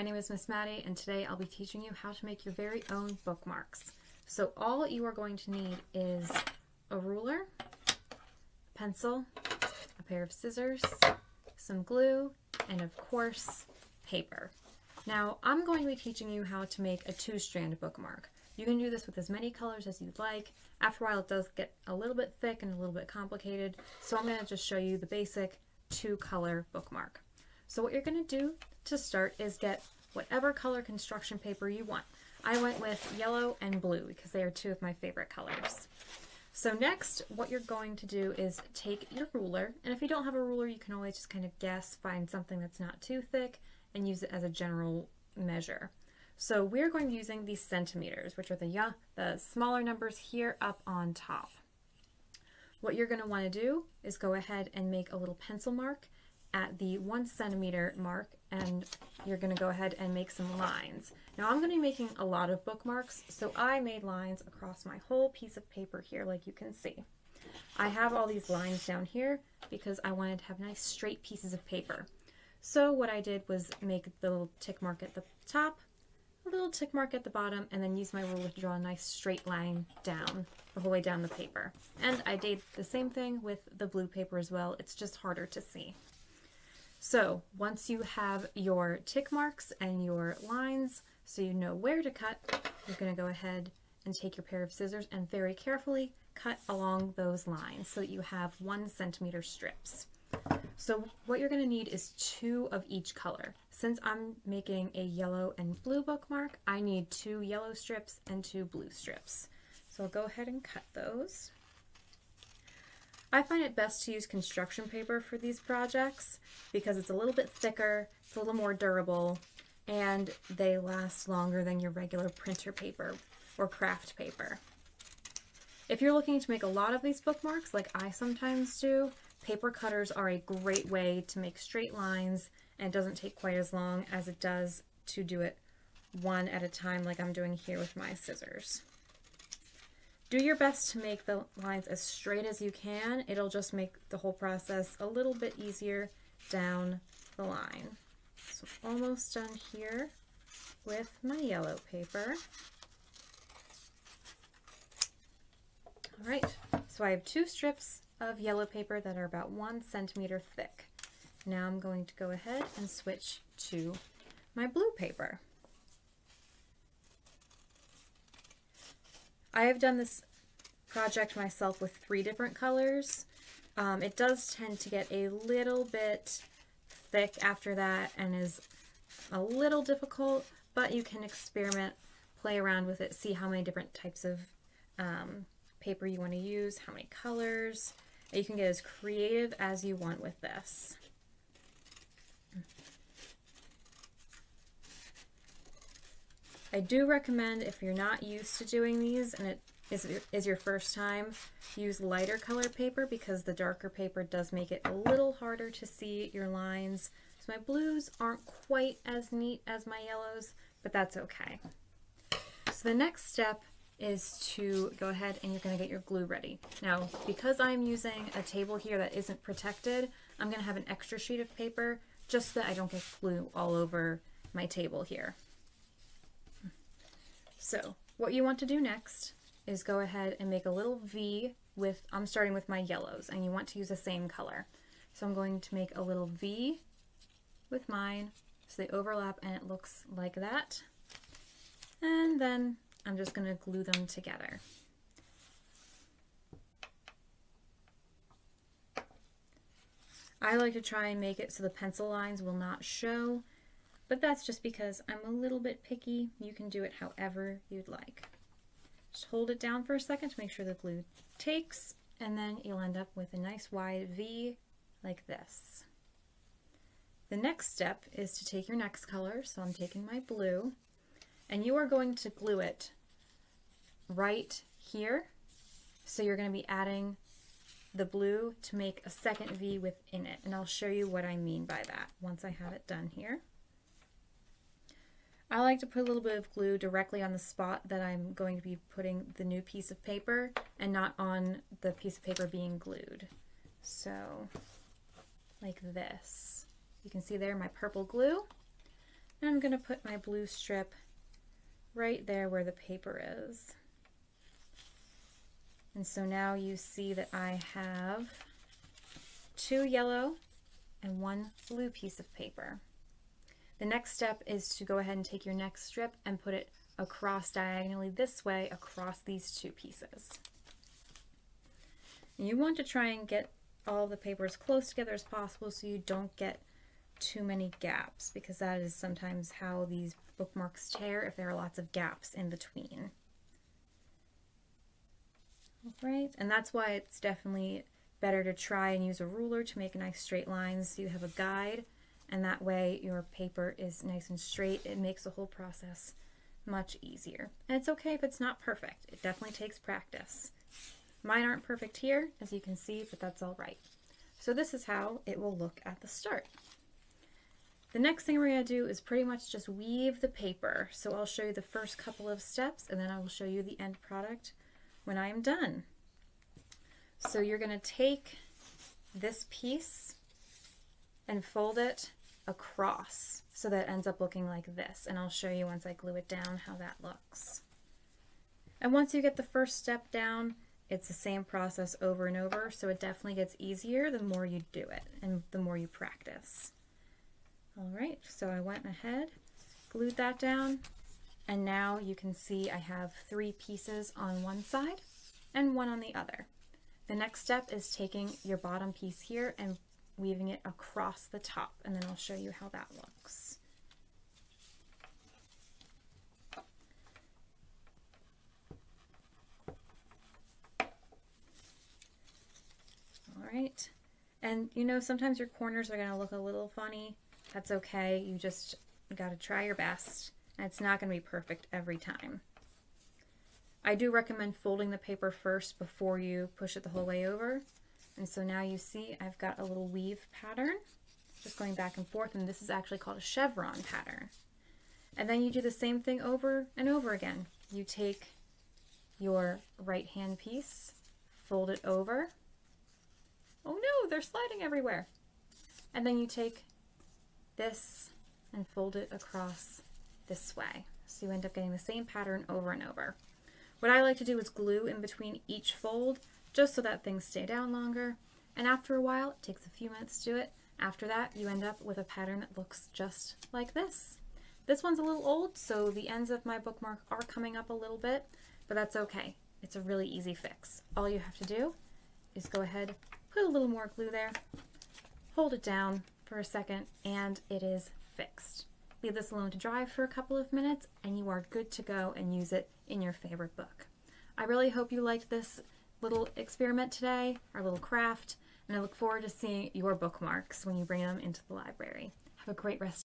My name is Miss Maddie, and today I'll be teaching you how to make your very own bookmarks. So all you are going to need is a ruler, a pencil, a pair of scissors, some glue, and of course, paper. Now I'm going to be teaching you how to make a two-strand bookmark. You can do this with as many colors as you'd like. After a while it does get a little bit thick and a little bit complicated, so I'm going to just show you the basic two-color bookmark. So what you're going to do to start is get whatever color construction paper you want. I went with yellow and blue because they are two of my favorite colors. So next, what you're going to do is take your ruler, and if you don't have a ruler, you can always just kind of guess, find something that's not too thick, and use it as a general measure. So we're going to be using these centimeters, which are the smaller numbers here up on top. What you're going to want to do is go ahead and make a little pencil mark at the 1 centimeter mark, and you're going to go ahead and make some lines. Now I'm going to be making a lot of bookmarks, so I made lines across my whole piece of paper here, like you can see. I have all these lines down here because I wanted to have nice straight pieces of paper. So what I did was make the little tick mark at the top, a little tick mark at the bottom, and then use my ruler to draw a nice straight line down, the whole way down the paper. And I did the same thing with the blue paper as well, it's just harder to see. So once you have your tick marks and your lines, so you know where to cut, you're going to go ahead and take your pair of scissors and very carefully cut along those lines so that you have 1 centimeter strips. So what you're going to need is 2 of each color. Since I'm making a yellow and blue bookmark, I need 2 yellow strips and 2 blue strips. So I'll go ahead and cut those. I find it best to use construction paper for these projects because it's a little bit thicker, it's a little more durable, and they last longer than your regular printer paper or craft paper. If you're looking to make a lot of these bookmarks, like I sometimes do, paper cutters are a great way to make straight lines, and it doesn't take quite as long as it does to do it one at a time like I'm doing here with my scissors. Do your best to make the lines as straight as you can. It'll just make the whole process a little bit easier down the line. So almost done here with my yellow paper. All right, so I have 2 strips of yellow paper that are about 1 centimeter thick. Now I'm going to go ahead and switch to my blue paper. I have done this project myself with 3 different colors. It does tend to get a little bit thick after that and is a little difficult, but you can experiment, play around with it, see how many different types of paper you want to use, how many colors. You can get as creative as you want with this. I do recommend, if you're not used to doing these and it is your first time, use lighter color paper because the darker paper does make it a little harder to see your lines. So my blues aren't quite as neat as my yellows, but that's okay. So the next step is to go ahead and you're going to get your glue ready. Now, because I'm using a table here that isn't protected, I'm going to have an extra sheet of paper just so that I don't get glue all over my table here. So what you want to do next is go ahead and make a little V with, I'm starting with my yellows, and you want to use the same color. So I'm going to make a little V with mine so they overlap and it looks like that. And then I'm just going to glue them together. I like to try and make it so the pencil lines will not show, but that's just because I'm a little bit picky. You can do it however you'd like. Just hold it down for a second to make sure the glue takes, and then you'll end up with a nice wide V like this. The next step is to take your next color, so I'm taking my blue, and you are going to glue it right here. So you're going to be adding the blue to make a second V within it, and I'll show you what I mean by that once I have it done here. I like to put a little bit of glue directly on the spot that I'm going to be putting the new piece of paper and not on the piece of paper being glued. So like this. You can see there my purple glue. And I'm going to put my blue strip right there where the paper is. And so now you see that I have 2 yellow and 1 blue piece of paper. The next step is to go ahead and take your next strip and put it across diagonally this way across these 2 pieces. And you want to try and get all the paper as close together as possible so you don't get too many gaps, because that is sometimes how these bookmarks tear, if there are lots of gaps in between. Right, and that's why it's definitely better to try and use a ruler to make nice straight lines so you have a guide, and that way your paper is nice and straight. It makes the whole process much easier. And it's okay if it's not perfect. It definitely takes practice. Mine aren't perfect here, as you can see, but that's all right. So this is how it will look at the start. The next thing we're going to do is pretty much just weave the paper. So I'll show you the first couple of steps, and then I will show you the end product when I am done. So you're going to take this piece and fold it across so that it ends up looking like this, and I'll show you once I glue it down how that looks. And once you get the first step down, it's the same process over and over, so it definitely gets easier the more you do it and the more you practice. Alright, so I went ahead, glued that down, and now you can see I have 3 pieces on one side and 1 on the other. The next step is taking your bottom piece here and weaving it across the top, and then I'll show you how that looks. Alright, and you know, sometimes your corners are going to look a little funny. That's okay, you just got to try your best, and it's not going to be perfect every time. I do recommend folding the paper first before you push it the whole way over. And so now you see I've got a little weave pattern just going back and forth, and this is actually called a chevron pattern. And then you do the same thing over and over again. You take your right hand piece, fold it over. Oh no, they're sliding everywhere. And then you take this and fold it across this way. So you end up getting the same pattern over and over. What I like to do is glue in between each fold just so that things stay down longer. And after a while, it takes a few minutes to do it. After that, you end up with a pattern that looks just like this. This one's a little old, so the ends of my bookmark are coming up a little bit, but that's okay. It's a really easy fix. All you have to do is go ahead, put a little more glue there, hold it down for a second, and it is fixed. Leave this alone to dry for a couple of minutes, and you are good to go and use it in your favorite book. I really hope you liked this little experiment today, our little craft, and I look forward to seeing your bookmarks when you bring them into the library. Have a great rest